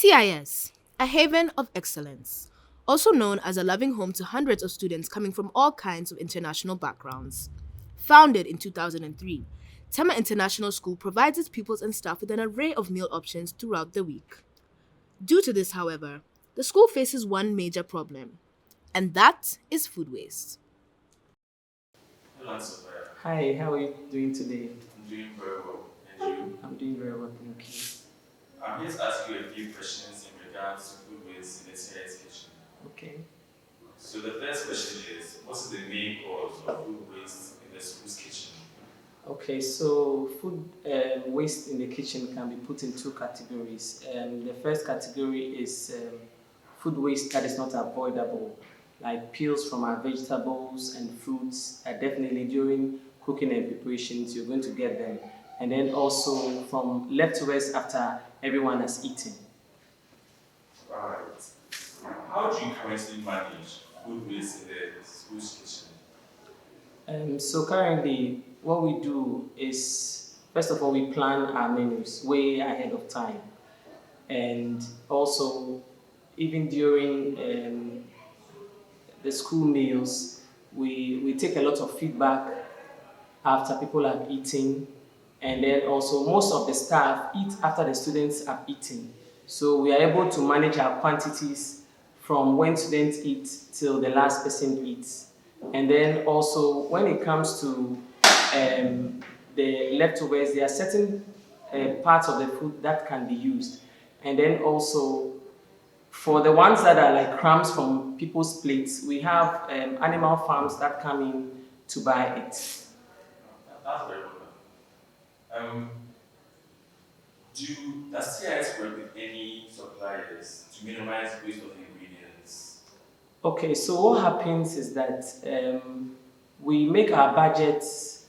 TIS, a haven of excellence, also known as a loving home to hundreds of students coming from all kinds of international backgrounds. Founded in 2003, Tema International School provides its pupils and staff with an array of meal options throughout the week. Due to this, however, the school faces one major problem, and that is food waste. Hello, Sophia. Hi, how are you doing today? I'm doing very well. And you? I'm doing very well, thank you. I'm here to ask you a few questions in regards to food waste in the CIS kitchen. Okay. So the first question is, what is the main cause of food waste in the school's kitchen? Okay, so food waste in the kitchen can be put in two categories. The first category is food waste that is not avoidable, like peels from our vegetables and fruits. Definitely during cooking and preparations, you're going to get them. And then also from leftovers after everyone has eaten. Right. How do you currently manage food waste in the school's kitchen? So currently, what we do is, first of all, we plan our menus way ahead of time. And also, even during the school meals, we take a lot of feedback after people have eaten. And then also, most of the staff eat after the students have eaten. So we are able to manage our quantities from when students eat till the last person eats. And then also, when it comes to the leftovers, there are certain parts of the food that can be used. And then also, for the ones that are like crumbs from people's plates, we have animal farms that come in to buy it. That's very good. Um, does CIS work with any suppliers to minimize waste of ingredients? Okay, so what happens is that we make our budgets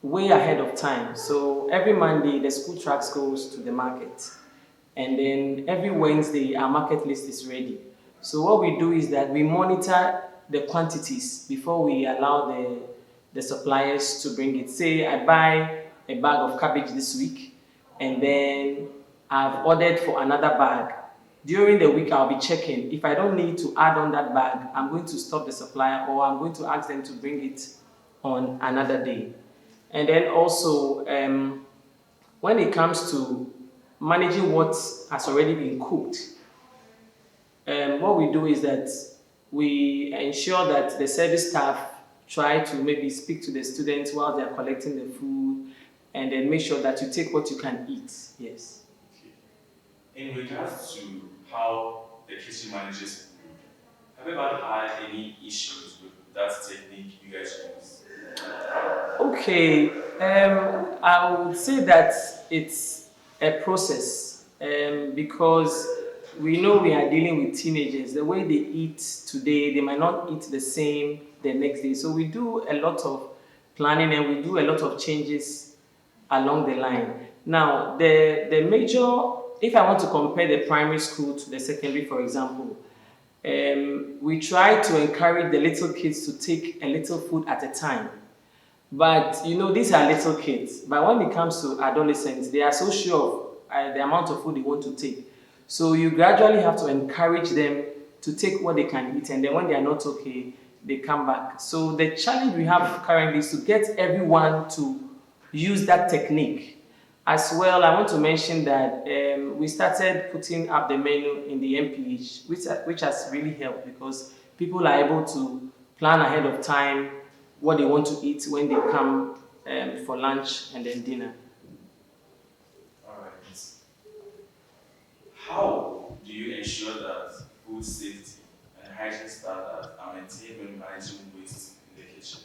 way ahead of time. So every Monday, the school tracks goes to the market. And then every Wednesday, our market list is ready. So what we do is that we monitor the quantities before we allow the suppliers to bring it. Say I buy a bag of cabbage this week, and then I've ordered for another bag. During the week, I'll be checking. If I don't need to add on that bag, I'm going to stop the supplier, or I'm going to ask them to bring it on another day. And then also, when it comes to managing what has already been cooked, what we do is that we ensure that the service staff try to maybe speak to the students while they're collecting the food, and then make sure that you take what you can eat. Yes. Okay. In regards to how the kitchen manages food, have you ever had any issues with that technique you guys use? Okay, I would say that it's a process because we know we are dealing with teenagers. The way they eat today, they might not eat the same the next day. So we do a lot of planning and we do a lot of changes along the line. Now, the major, if I want to compare the primary school to the secondary, for example, we try to encourage the little kids to take a little food at a time. But you know, these are little kids. But when it comes to adolescents, they are so sure of the amount of food they want to take. So you gradually have to encourage them to take what they can eat, and then when they are not okay, they come back. So the challenge we have currently is to get everyone to use that technique. As well, I want to mention that we started putting up the menu in the MPH, which has really helped because people are able to plan ahead of time what they want to eat when they come for lunch and then dinner. All right. How do you ensure that food safety and hygiene standards are maintained when managing waste in the kitchen?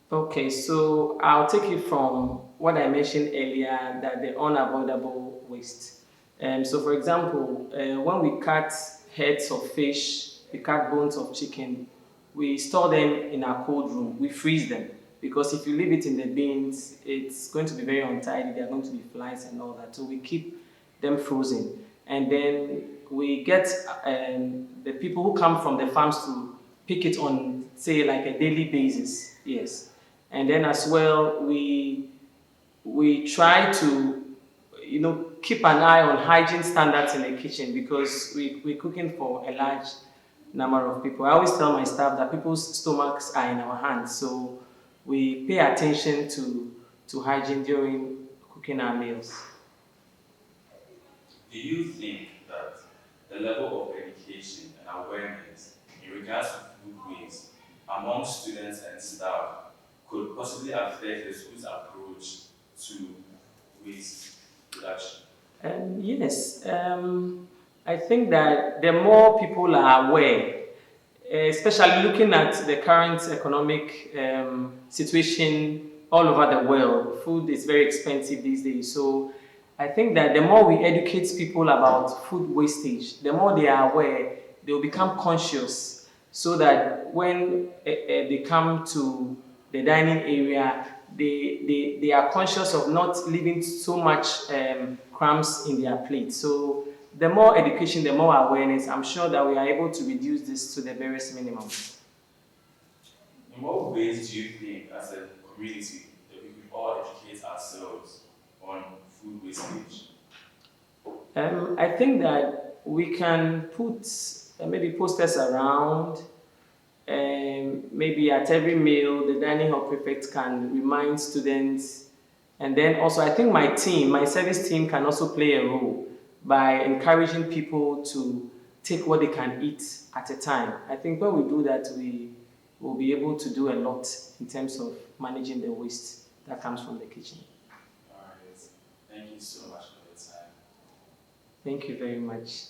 Okay, so I'll take it from what I mentioned earlier, that the unavoidable waste. So for example, when we cut heads of fish, we cut bones of chicken, we store them in our cold room, we freeze them. Because if you leave it in the bins, it's going to be very untidy, there are going to be flies and all that. So we keep them frozen. And then we get the people who come from the farms to pick it on, say, like a daily basis. Yes. And then as well, we try to, keep an eye on hygiene standards in the kitchen because we're cooking for a large number of people. I always tell my staff that people's stomachs are in our hands, so we pay attention to hygiene during cooking our meals. Do you think that the level of education and awareness in regards to food waste among students and staff could possibly affect the school's approach to waste reduction? Yes, I think that the more people are aware, especially looking at the current economic situation all over the world, food is very expensive these days. So I think that the more we educate people about food wastage, the more they are aware, they will become conscious so that when they come to the dining area, they are conscious of not leaving so much crumbs in their plate. So the more education, the more awareness, I'm sure that we are able to reduce this to the barest minimum. In what ways do you think, as a community, that we could all educate ourselves on food wastage? I think that we can put maybe posters around, maybe at every meal, the dining hall prefect can remind students. And then also, I think my service team can also play a role by encouraging people to take what they can eat at a time. I think when we do that, we will be able to do a lot in terms of managing the waste that comes from the kitchen. All right. Thank you so much for your time. Thank you very much.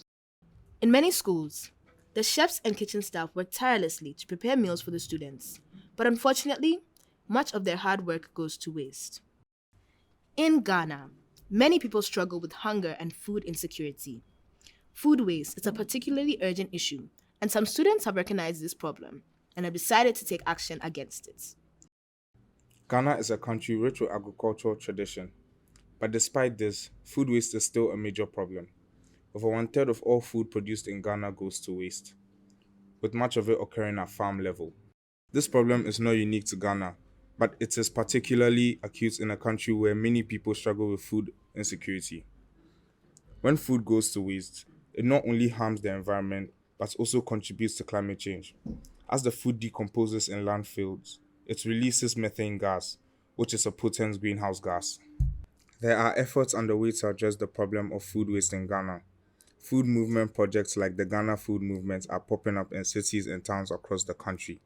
In many schools, the chefs and kitchen staff work tirelessly to prepare meals for the students, but unfortunately, much of their hard work goes to waste. In Ghana, many people struggle with hunger and food insecurity. Food waste is a particularly urgent issue, and some students have recognized this problem and have decided to take action against it. Ghana is a country rich with agricultural tradition, but despite this, food waste is still a major problem. Over one third of all food produced in Ghana goes to waste, with much of it occurring at farm level. This problem is not unique to Ghana, but it is particularly acute in a country where many people struggle with food insecurity. When food goes to waste, it not only harms the environment, but also contributes to climate change. As the food decomposes in landfills, it releases methane gas, which is a potent greenhouse gas. There are efforts underway to address the problem of food waste in Ghana. Food movement projects like the Ghana Food Movement are popping up in cities and towns across the country.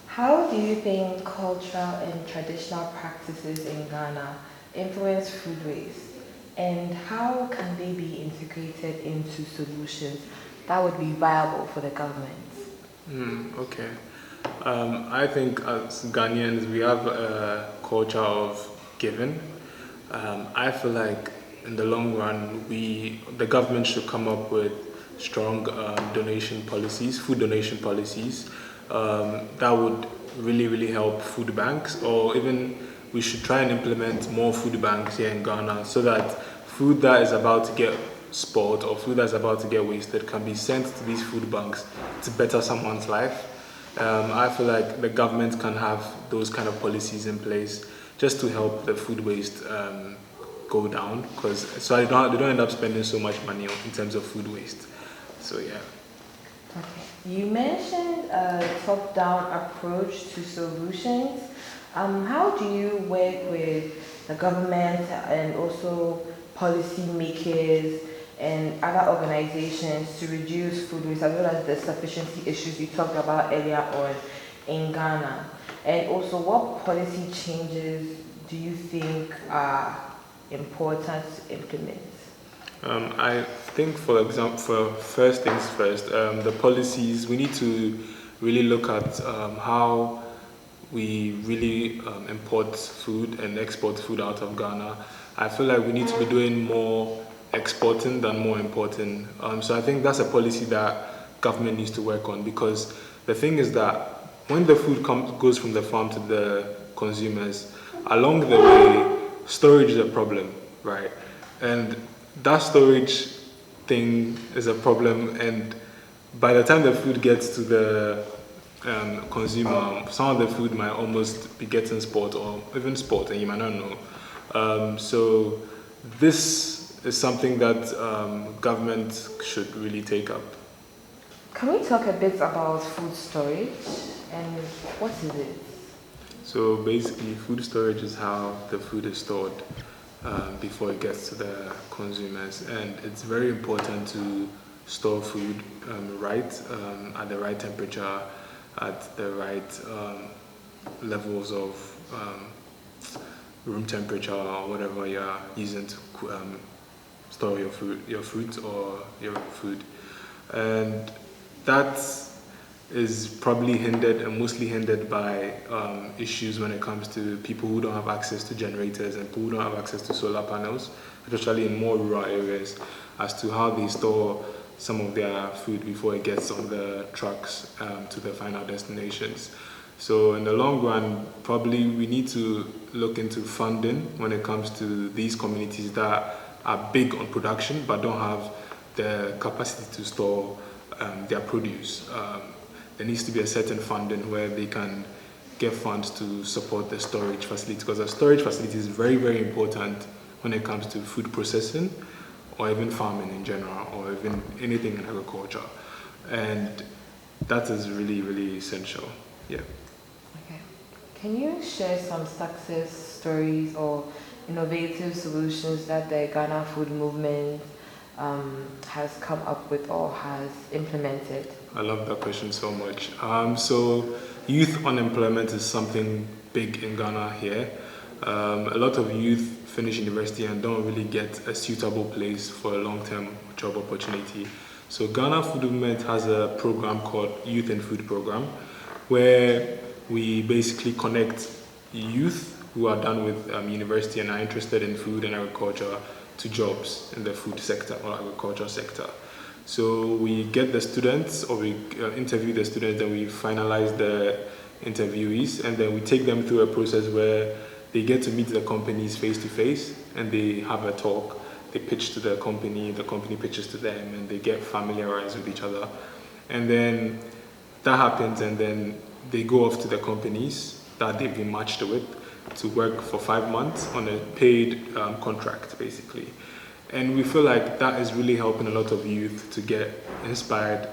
How do you think cultural and traditional practices in Ghana influence food waste? And how can they be integrated into solutions that would be viable for the government? Okay. I think as Ghanaians, we have a culture of giving. I feel like in the long run, the government should come up with strong donation policies, food donation policies, that would really, really help food banks, or even we should try and implement more food banks here in Ghana so that food that is about to get spoiled or food that's about to get wasted can be sent to these food banks to better someone's life. I feel like the government can have those kind of policies in place just to help the food waste go down, so they don't end up spending so much money in terms of food waste. So yeah. Okay. You mentioned a top-down approach to solutions. How do you work with the government and also policy makers and other organizations to reduce food waste, as well as the sufficiency issues you talked about earlier on in Ghana? And also, what policy changes do you think are important to implement? I think, for example, for first things first, the policies, we need to really look at how we really import food and export food out of Ghana. I feel like we need to be doing more exporting than more importing. So I think that's a policy that government needs to work on, because the thing is that when the food goes from the farm to the consumers, along the way, storage is a problem, right? And that storage thing is a problem, and by the time the food gets to the consumer, some of the food might almost be getting spoiled or even spoiled, and you might not know. So this is something that government should really take up. Can we talk a bit about food storage and what is it? So basically, food storage is how the food is stored before it gets to the consumers, and it's very important to store food at the right temperature, at the right levels of room temperature or whatever you're using to store your fruit or your food, and that is probably hindered and mostly hindered by issues when it comes to people who don't have access to generators and people who don't have access to solar panels, especially in more rural areas, as to how they store some of their food before it gets on the trucks to the final destinations. So in the long run, probably we need to look into funding when it comes to these communities that are big on production but don't have the capacity to store their produce. There needs to be a certain funding where they can get funds to support the storage facility, because a storage facility is very, very important when it comes to food processing or even farming in general or even anything in agriculture. And that is really, really essential. Yeah. Okay. Can you share some success stories or innovative solutions that the Ghana food movement has come up with or has implemented? I love that question so much. So youth unemployment is something big in Ghana here. A lot of youth finish university and don't really get a suitable place for a long-term job opportunity. So Ghana Food Movement has a program called Youth and Food Program, where we basically connect youth who are done with university and are interested in food and agriculture to jobs in the food sector or agriculture sector. So we get the students, or we interview the students, and we finalize the interviewees, and then we take them through a process where they get to meet the companies face to face, and they have a talk. They pitch to the company pitches to them, and they get familiarized with each other. And then that happens, and then they go off to the companies that they've been matched with to work for 5 months on a paid contract, basically. And we feel like that is really helping a lot of youth to get inspired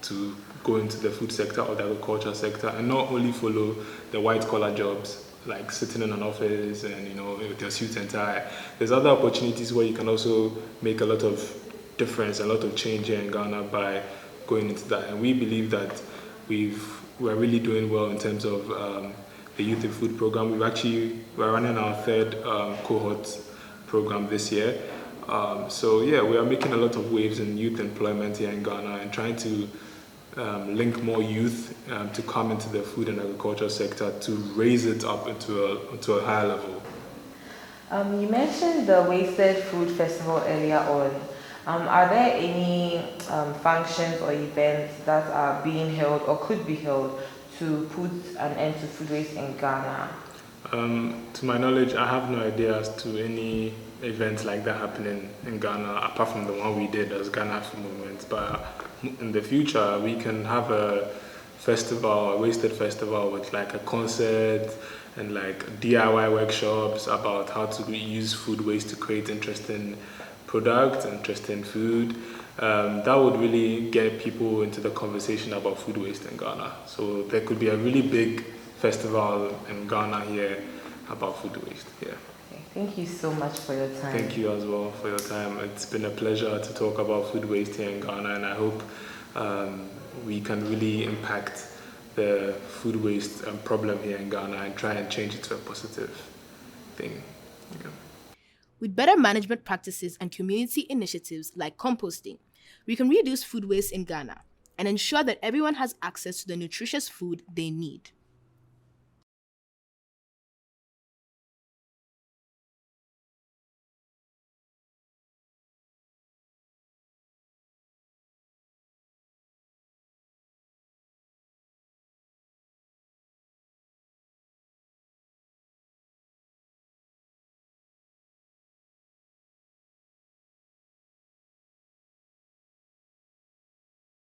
to go into the food sector or the agriculture sector and not only follow the white collar jobs like sitting in an office and with your suit and tie. There's other opportunities where you can also make a lot of difference, a lot of change here in Ghana by going into that. And we believe that we're really doing well in terms of the Youth in Food program. We're running our third cohort program this year. So yeah, we are making a lot of waves in youth employment here in Ghana and trying to link more youth to come into the food and agriculture sector to raise it up into a higher level. You mentioned the Wasted Food Festival earlier on. Are there any functions or events that are being held or could be held to put an end to food waste in Ghana? To my knowledge, I have no idea as to any events like that happening in Ghana, apart from the one we did as Ghana Food Movement. But in the future, we can have a festival, a wasted festival with like a concert and like DIY workshops about how to use food waste to create interesting products, interesting food. That would really get people into the conversation about food waste in Ghana. So there could be a really big festival in Ghana here about food waste. Yeah. Okay, thank you so much for your time. Thank you as well for your time. It's been a pleasure to talk about food waste here in Ghana, and I hope we can really impact the food waste problem here in Ghana and try and change it to a positive thing. Yeah. With better management practices and community initiatives like composting, we can reduce food waste in Ghana and ensure that everyone has access to the nutritious food they need.